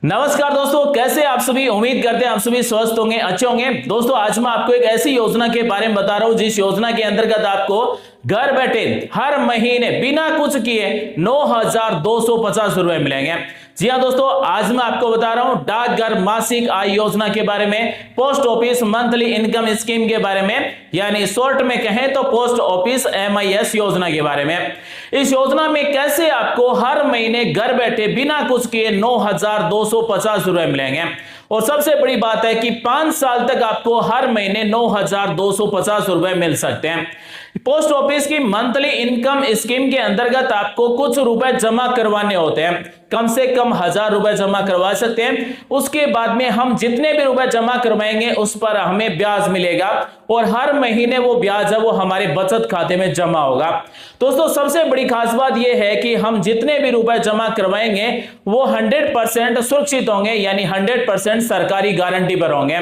नमस्कार दोस्तों, कैसे आप सभी। उम्मीद करते हैं आप सभी स्वस्थ होंगे, अच्छे होंगे। दोस्तों आज मैं आपको एक ऐसी योजना के बारे में बता रहा हूं जिस योजना के अंतर्गत आपको घर बैठे हर महीने बिना कुछ किए 9,250 रुपए मिलेंगे। जी हाँ दोस्तों, आज मैं आपको बता रहा हूं डाकघर मासिक आय योजना के बारे में, post office monthly income scheme के बारे में, यानी शॉर्ट में कहें तो पोस्ट ऑफिस MIS योजना के बारे में। इस योजना में कैसे आपको हर महीने घर बैठे बिना कुछ किए 9,250 रुपए मिलेंगे। और सबसे बड़ी बात है कि 5 साल तक आपको हर महीने 9,250 रुपए मिल सकते हैं। पोस्ट ऑफिस की मंथली इनकम स्कीम के अंतर्गत आपको कुछ रुपए जमा करवाने होते हैं, कम से कम 1,000 रुपए जमा करवा सकते हैं। उसके बाद में हम जितने भी रुपए जमा करवाएंगे उस पर हमें ब्याज मिलेगा और हर महीने वो ब्याज है वो हमारे बचत खाते में जमा होगा। दोस्तों सबसे बड़ी खास बात यह है कि हम जितने भी रुपए जमा करवाएंगे वो 100% सुरक्षित होंगे, यानी 100% सरकारी गारंटी पर होंगे।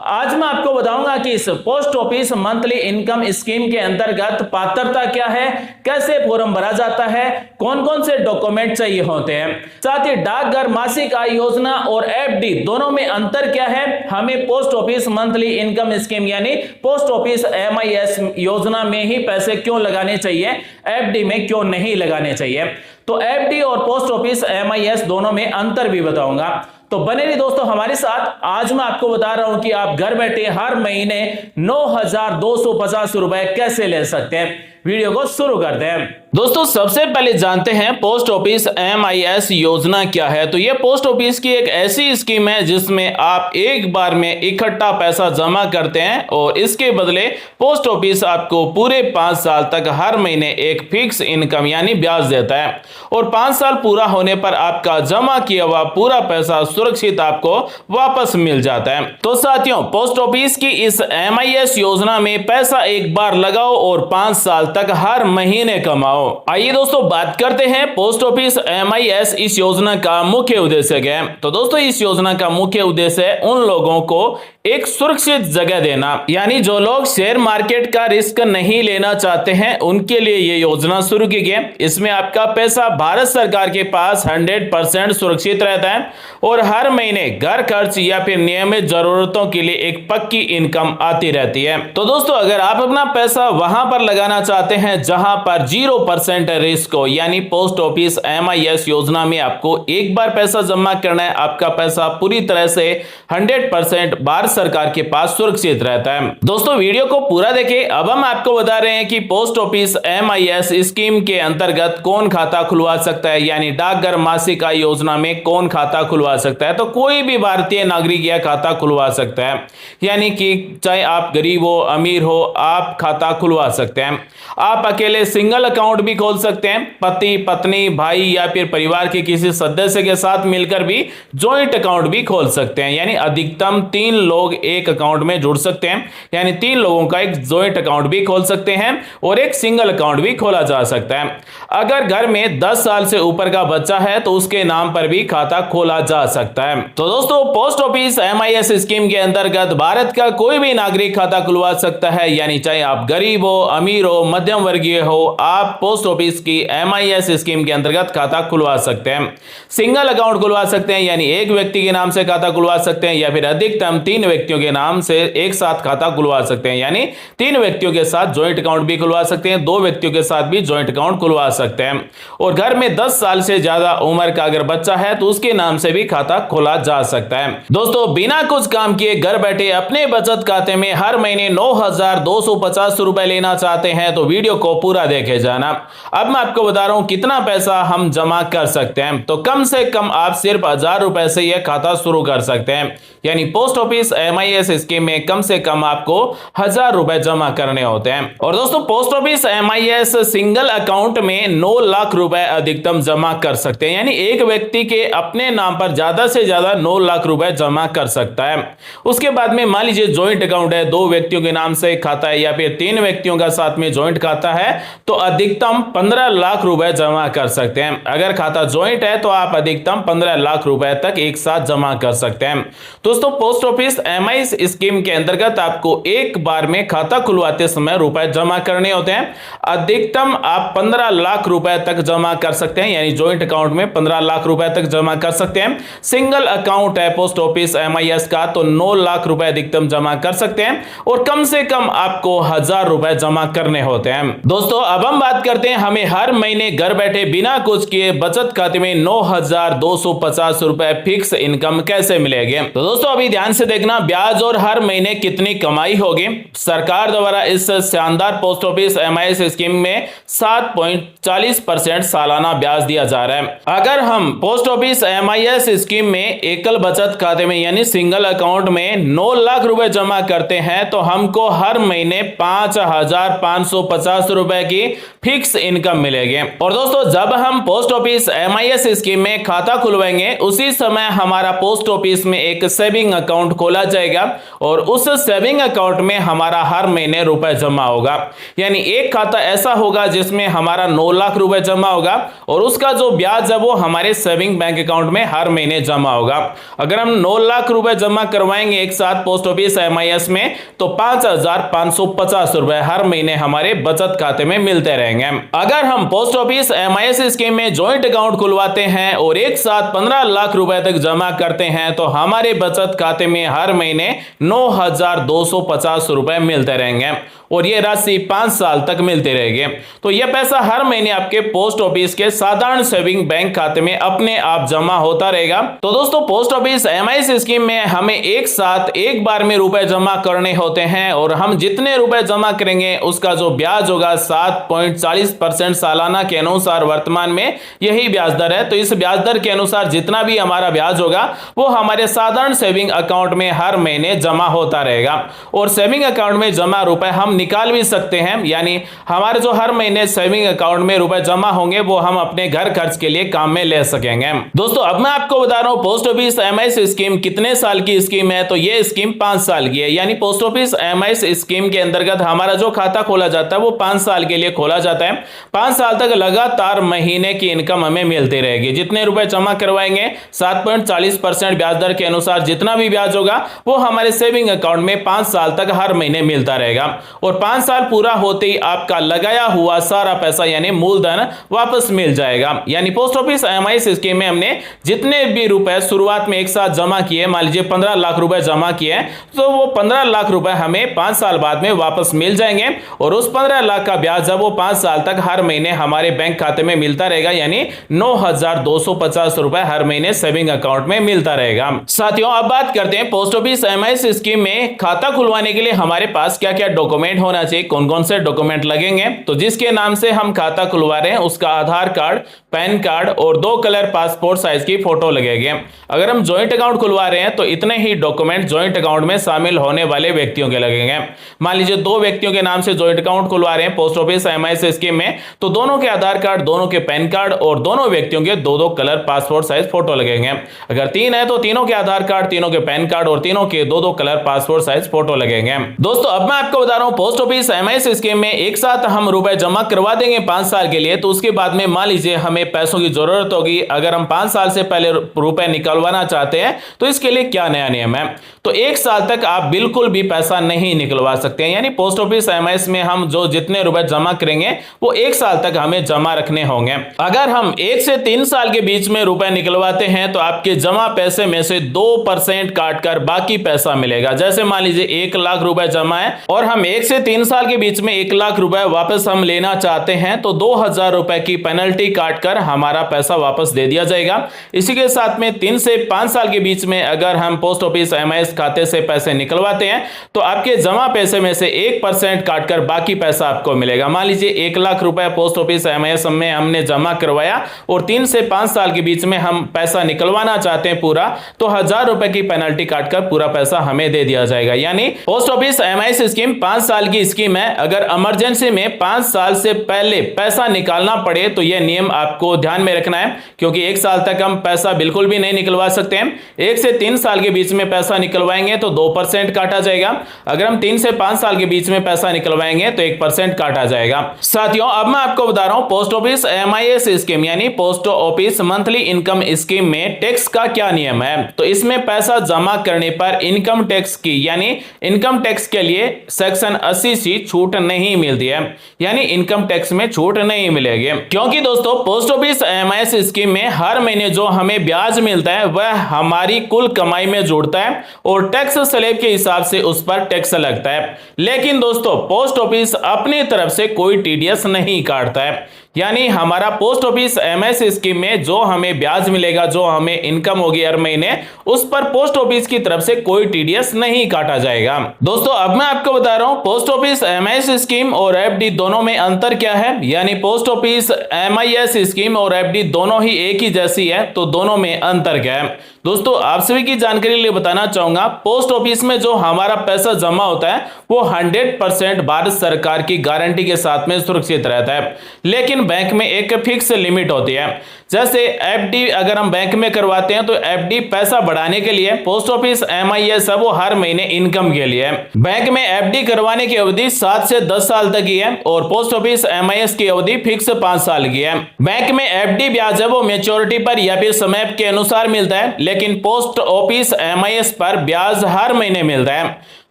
आज मैं आपको बताऊंगा कि इस post office monthly income scheme के अंतर्गत पात्रता क्या है, कैसे फॉर्म भरा जाता है, कौन कौन से डॉक्यूमेंट चाहिए होते हैं, साथ ही डाकघर मासिक आय योजना और FD दोनों में अंतर क्या है, हमें post office monthly income scheme यानी पोस्ट ऑफिस MIS योजना में ही पैसे क्यों लगाने चाहिए, FD में क्यों नहीं लगाने चाहिए। तो FD और पोस्ट ऑफिस MIS दोनों में अंतर भी बताऊंगा। तो बने रहिए दोस्तों हमारे साथ। आज मैं आपको बता रहा हूं कि आप घर बैठे हर महीने 9,250 रुपए कैसे ले सकते हैं। वीडियो को शुरू करते हैं। दोस्तों सबसे पहले जानते हैं पोस्ट ऑफिस MIS योजना क्या है। तो यह पोस्ट ऑफिस की एक ऐसी स्कीम है जिसमें आप एक बार में इकट्ठा पैसा जमा करते हैं और इसके बदले पोस्ट ऑफिस आपको पूरे 5 साल तक हर महीने एक फिक्स इनकम यानी ब्याज देता है और 5 साल पूरा होने पर आपका जमा किया हुआ पूरा पैसा सुरक्षित आपको वापस मिल जाता है। तो साथियों, पोस्ट ऑफिस की इस MIS योजना में पैसा एक बार लगाओ और 5 साल तक हर महीने कमाओ। आइए दोस्तों बात करते हैं पोस्ट ऑफिस MIS इस योजना का मुख्य उद्देश्य क्या है। तो दोस्तों इस योजना का मुख्य उद्देश्य है उन लोगों को एक सुरक्षित जगह देना, यानी जो लोग शेयर मार्केट का रिस्क नहीं लेना चाहते हैं उनके लिए ये योजना शुरू की गई। इसमें आपका पैसा भारत सरकार के पास 100% सुरक्षित रहता है और हर महीने घर खर्च या फिर नियमित जरूरतों के लिए एक पक्की इनकम आती रहती है। तो दोस्तों अगर आप अपना पैसा वहां पर लगाना चाहते हैं जहां पर 0% रिस्क हो, यानी पोस्ट ऑफिस MIS योजना में आपको एक बार पैसा जमा करना है, आपका पैसा पूरी तरह से 100% भारत सरकार के पास सुरक्षित रहता है। दोस्तों वीडियो को पूरा देखें। अब हम आपको बता रहे हैं कि पोस्ट ऑफिस MIS स्कीम के अंतर्गत कौन खाता खुलवा सकता है, यानी डाकघर मासिक आय योजना में कौन खाता खुलवा सकता है। तो कोई भी भारतीय नागरिक यह खाता खुलवा सकता है, यानी कि चाहे आप गरीब हो अमीर हो आप खाता खुलवा सकते हैं। आप अकेले सिंगल अकाउंट भी खोल सकते हैं, पति पत्नी भाई या फिर परिवार के किसी सदस्य के साथ मिलकर भी जॉइंट अकाउंट भी खोल सकते हैं, यानी अधिकतम 3 लोग एक अकाउंट में जुड़ सकते हैं, यानी 3 लोगों का एक जॉइंट अकाउंट भी खोल सकते हैं और एक सिंगल अकाउंट भी खोला जा सकता है। अगर घर में 10 साल से ऊपर का बच्चा है तो उसके नाम पर भी खाता खोला जा सकता है। तो दोस्तों पोस्ट ऑफिस MIS स्कीम के अंतर्गत भारत का कोई भी नागरिक खाता खुलवा सकता है, यानी चाहे आप गरीब हो अमीर हो मध्यम वर्गीय हो, आप पोस्ट ऑफिस की MIS स्कीम के अंतर्गत खाता खुलवा सकते हैं। सिंगल अकाउंट खुलवा सकते हैं, यानी एक व्यक्ति के नाम से खाता खुलवा सकते हैं, या फिर अधिकतम 3 व्यक्तियों के नाम से एक साथ खाता खुलवा सकते हैं, यानी 3 व्यक्तियों के साथ जॉइंट अकाउंट भी खुलवा सकते हैं, 2 व्यक्तियों के साथ भी जॉइंट अकाउंट खुलवा सकते हैं। और घर में 10 साल से ज्यादा उम्र का अगर बच्चा है तो उसके नाम से भी खाता खोला जा सकता है। दोस्तों बिना कुछ काम किए घर बैठे अपने बचत खाते में हर महीने 9,250 रुपए लेना चाहते हैं तो वीडियो को पूरा देखे जाना। अब मैं आपको बता रहा हूं कितना पैसा हम जमा कर सकते हैं। तो कम से कम आप सिर्फ 1,000 रुपए से यह खाता शुरू कर सकते हैं, यानी पोस्ट ऑफिस MIS स्कीम में कम से कम आपको 1,000 रुपए जमा करने होते हैं। और दोस्तों post office MIS single account में 9 लाख रुपए अधिकतम जमा कर सकते हैं, यानी एक व्यक्ति के अपने नाम पर ज्यादा से ज्यादा 9 लाख रुपए जमा कर सकता है। उसके बाद में मान लीजिए जॉइंट अकाउंट है, 2 व्यक्तियों के नाम से खाता है या फिर 3 व्यक्तियों का साथ में जॉइंट खाता है तो अधिकतम 15 लाख रुपए जमा कर सकते हैं। अगर खाता जॉइंट है तो आप अधिकतम 15 लाख रुपए तक एक साथ जमा कर सकते हैं। दोस्तों पोस्ट ऑफिस एमआईएस स्कीम के अंतर्गत आपको एक बार में खाता खुलवाते समय रुपए जमा करने होते हैं। अधिकतम आप 15 लाख रुपए तक जमा कर सकते हैं, यानी ज्वाइंट अकाउंट में 15 लाख रुपए तक जमा कर सकते हैं। सिंगल अकाउंट है पोस्ट ऑफिस एमआईएस का तो 9 लाख रुपए अधिकतम जमा कर सकते हैं और कम से कम आपको 1000 रुपए जमा करने होते हैं। दोस्तों अब हम बात करते हैं हमें हर महीने घर बैठे बिना कुछ किए बचत खाते में 9250 रुपए फिक्स इनकम कैसे मिलेगी। तो दोस्तों अभी ध्यान से देखना, ब्याज और हर महीने कितनी कमाई होगी। सरकार द्वारा इस शानदार पोस्ट ऑफिस एमआईएस स्कीम में 7.40% सालाना ब्याज दिया जा रहा है। अगर हम पोस्ट ऑफिस एमआईएस स्कीम में एकल बचत खाते में यानी सिंगल अकाउंट में 9 लाख रुपए जमा करते हैं तो हमको हर महीने 5550 रुपए की फिक्स इनकम मिलेगी। और दोस्तों जब हम पोस्ट ऑफिस एमआईएस स्कीम में खाता खुलवाएंगे उसी समय हमारा पोस्ट ऑफिस में एक सेविंग अकाउंट खोला जाएगा और उस सेविंग अकाउंट में हमारा हर महीने रुपए जमा होगा। यानी एक खाता ऐसा होगा जिसमें हमारा 9 लाख रुपए जमा होगा और उसका जो ब्याज है वो हमारे सेविंग बैंक अकाउंट में हर महीने जमा होगा। अगर हम 9 लाख रुपए जमा करवाएंगे एक साथ पोस्ट ऑफिस एमआईएस में तो 5550 रुपए हर महीने हमारे बचत खाते में मिलते रहेंगे। अगर हम पोस्ट ऑफिस एमआईएस स्कीम में ज्वाइंट अकाउंट खुलवाते हैं और एक साथ 15 लाख रुपए तक जमा करते हैं तो हमारे बचत खाते में हर महीने 9250 रुपए मिलते रहेंगे और ये राशि 5 साल तक मिलती रहेगी। तो यह पैसा हर महीने आपके पोस्ट ऑफिस के साधारण सेविंग बैंक खाते में अपने आप जमा होता रहेगा। तो दोस्तों पोस्ट ऑफिस एमआईएस स्कीम में हमें एक साथ एक बार में रुपए जमा करने होते हैं और हम जितने रुपए जमा करेंगे उसका जो ब्याज होगा 7.40% सालाना के अनुसार वर्तमान में यही ब्याज दर है। तो इस ब्याज दर के अनुसार जितना भी हमारा ब्याज होगा वो हमारे साधारण सेविंग अकाउंट में हर महीने जमा होता रहेगा और सेविंग अकाउंट में जमा रुपए हम निकाल भी सकते हैं, यानी हमारे जो हर महीने सेविंग अकाउंट में रुपए जमा होंगे वो हम अपने घर खर्च के लिए काम में ले सकेंगे। दोस्तों अब मैं आपको बता रहा हूं पोस्ट ऑफिस एमआईएस स्कीम कितने साल की स्कीम है। तो ये स्कीम 5 साल की है, यानी पोस्ट ऑफिस एमआईएस स्कीम के अंतर्गत हमारा जो खाता खोला जाता है वो 5 साल के लिए खोला जाता है। 5 साल तक लगातार महीने की इनकम हमें मिलती रहेगी। जितने रुपए जमा करवाएंगे 7.40% ब्याज दर के अनुसार जितना भी ब्याज होगा वो हमारे सेविंग अकाउंट में 5 साल तक हर महीने मिलता रहेगा और 5 साल पूरा होते ही आपका लगाया हुआ सारा पैसा यानी मूलधन वापस मिल जाएगा। यानी पोस्ट ऑफिस एमआईएस स्कीम में हमने जितने भी रुपए शुरुआत में एक साथ जमा किए, मान लीजिए 15 लाख रुपए जमा किए तो वो 15 लाख रुपए हमें 5 साल बाद में वापस मिल जाएंगे और उस 15 लाख का ब्याज है वो 5 साल तक हर महीने हमारे बैंक खाते में मिलता रहेगा, यानी 9250 रुपए हर महीने सेविंग अकाउंट में मिलता रहेगा। साथियों अब बात करते हैं पोस्ट ऑफिस एमआईएस स्कीम में खाता खुलवाने के लिए हमारे पास क्या क्या डॉक्यूमेंट होना चाहिए, कौन कौन से डॉक्यूमेंट लगेंगे। तो जिसके नाम से हम खाता खुलवा रहे हैं उसका आधार कार्ड, पैन कार्ड और 2 कलर पासपोर्ट साइज की फोटो लगेगी। अगर हम ज्वाइंट अकाउंट खुलवा रहे हैं तो इतने ही डॉक्यूमेंट ज्वाइंट अकाउंट में शामिल होने वाले व्यक्तियों के लगेंगे। मान लीजिए 2 व्यक्तियों के नाम से ज्वाइंट अकाउंट खुलवा रहे हैं पोस्ट ऑफिस एमआईएस स्कीम में तो दोनों के आधार कार्ड, दोनों के पैन कार्ड और दोनों व्यक्तियों के 2-2 कलर पासपोर्ट साइज फोटो लगेंगे। अगर 3 है तो तीनों के आधार कार्ड, तीनों के पैन कार्ड और तीनों के 2-2 कलर पासपोर्ट साइज फोटो लगेंगे। दोस्तों अब मैं आपको बता रहा हूं पोस्ट ऑफिस एमआईएस स्कीम में एक साथ हम रुपए जमा करवा देंगे 5 साल के लिए तो उसके बाद में मान लीजिए हमें पैसों की जरूरत होगी। अगर हम 5 साल से पहले रुपए निकलवाना चाहते हैं तो इसके लिए क्या नया नियम है। तो 1 साल तक आप बिल्कुल भी पैसा नहीं निकलवा सकते हैं, यानी पोस्ट ऑफिस एमआईएस में हम जो जितने रुपए जमा करेंगे वो 1 साल तक हमें जमा रखने होंगे। अगर हम 1 से 3 साल के बीच में रुपए निकलवाते हैं तो आपके जमा पैसे में से 2% काटकर बाकी पैसा मिलेगा। जैसे मान लीजिए 1 लाख रुपए जमा है और हम 1 से 3 साल के बीच में 1 लाख रुपए वापस हम लेना चाहते हैं तो 2000 रुपए की पेनल्टी काटकर हमारा पैसा वापस दे दिया जाएगा। इसी के साथ में 3 से 5 साल के बीच में अगर हम पोस्ट ऑफिस एमआईएस खाते से पैसे निकलवाते हैं तो आपके जमा पैसे में से 1% काटकर बाकी पैसा आपको मिलेगा। मान लीजिए 1 लाख रुपए पोस्ट ऑफिस एमआईएस में हमने जमा करवाया और 3 से 5 साल के बीच में हम पैसा निकलवाना चाहते हैं पूरा तो 1000 रुपए की पेनल्टी काटकर पूरा पैसा हमें दे दिया जाएगा। यानी पोस्ट ऑफिस एमआईएस स्कीम 5 साल साल की स्कीम है। अगर इमरजेंसी में 5 साल से पहले पैसा निकालना पड़े तो यह नियम आपको ध्यान में रखना है, क्योंकि 1 साल तक हम पैसा बिल्कुल भी नहीं निकलवा सकते हैं। 1 से 3 साल के बीच में पैसा निकलवाएंगे तो 2% काटा जाएगा। अगर हम 3 से 5 साल के बीच में पैसा निकलवाएंगे तो 1% काटा जाएगा। साथियों, अब मैं आपको बता रहा हूं पोस्ट ऑफिस MIS स्कीम यानी post office monthly income scheme में टैक्स का क्या नियम है। तो इसमें पैसा जमा करने पर इनकम टैक्स की यानी इनकम टैक्स के लिए सेक्शन 80C छूट नहीं मिलती है, यानी इनकम टैक्स में छूट नहीं मिलेगी। क्योंकि दोस्तों पोस्ट ऑफिस MIS स्कीम में हर महीने जो हमें ब्याज मिलता है वह हमारी कुल कमाई में जुड़ता है और टैक्स स्लैब के हिसाब से उस पर टैक्स लगता है। लेकिन दोस्तों पोस्ट ऑफिस अपनी तरफ से कोई TDS नहीं काटता है, यानी हमारा पोस्ट ऑफिस MIS स्कीम में जो हमें ब्याज मिलेगा, जो हमें इनकम होगी हर महीने, उस पर पोस्ट ऑफिस की तरफ से कोई TDS नहीं काटा जाएगा। दोस्तों अब मैं आपको बता रहा हूं पोस्ट ऑफिस MIS स्कीम और FD दोनों में अंतर क्या है, यानी पोस्ट ऑफिस MIS स्कीम और FD दोनों ही एक ही जैसी है, तो दोनों में अंतर क्या है। दोस्तों आप सभी की जानकारी के लिए बताना चाहूंगा, पोस्ट ऑफिस में जो हमारा पैसा जमा होता है वो 100% भारत सरकार की गारंटी के साथ में सुरक्षित रहता है। लेकिन बैंक में एक फिक्स लिमिट होती है। जैसे FD अगर हम बैंक में करवाते हैं तो FD पैसा बढ़ाने के लिए, पोस्ट ऑफिस MIS है वो हर महीने इनकम के लिए। बैंक में FD करवाने की अवधि 7 से 10 साल तक की है और पोस्ट ऑफिस MIS की अवधि फिक्स 5 साल की है। बैंक में FD ब्याज है वो मैच्योरिटी पर या फिर समय के अनुसार मिलता है, लेकिन पोस्ट ऑफिस MIS पर ब्याज हर महीने मिलता है।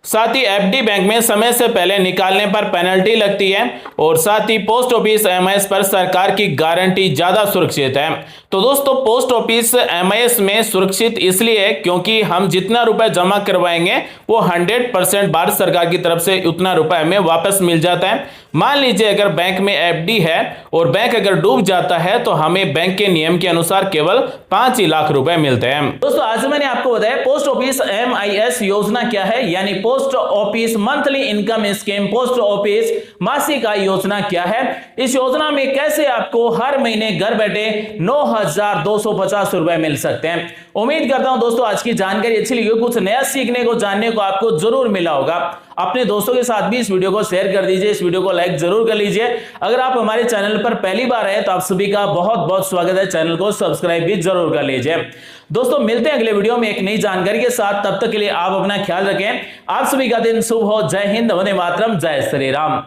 साथ ही FD बैंक में समय से पहले निकालने पर पेनल्टी लगती है और साथ ही पोस्ट ऑफिस MIS पर सरकार की गारंटी ज्यादा सुरक्षित है। तो दोस्तों पोस्ट ऑफिस MIS में सुरक्षित इसलिए है क्योंकि हम जितना रुपए जमा करवाएंगे वो 100% भारत सरकार की तरफ से उतना रुपए हमें वापस मिल जाता है। मान लीजिए अगर बैंक में FD है और बैंक अगर डूब जाता है तो हमें बैंक के नियम के अनुसार केवल 5 ही लाख रुपए मिलते हैं। दोस्तों आज मैंने आपको बताया पोस्ट ऑफिस MIS योजना क्या है, यानी post office monthly income scheme, post office मासिक आय योजना क्या है। इस योजना में कैसे आपको हर महीने घर बैठे 9,250 रुपए मिल सकते हैं। उम्मीद करता हूं दोस्तों आज की जानकारी अच्छी लगी, कुछ नया सीखने को जानने को आपको जरूर मिला होगा। अपने दोस्तों के साथ भी इस वीडियो को शेयर कर दीजिए, इस वीडियो को लाइक जरूर कर लीजिए। अगर आप हमारे चैनल पर पहली बार आए तो आप सभी का बहुत बहुत स्वागत है, चैनल को सब्सक्राइब भी जरूर कर लीजिए। दोस्तों मिलते हैं अगले वीडियो में एक नई जानकारी के साथ, तब तक के लिए आप अपना ख्याल रखें। आप सभी का दिन शुभ हो। जय हिंद, वंदे मातरम, जय श्री राम।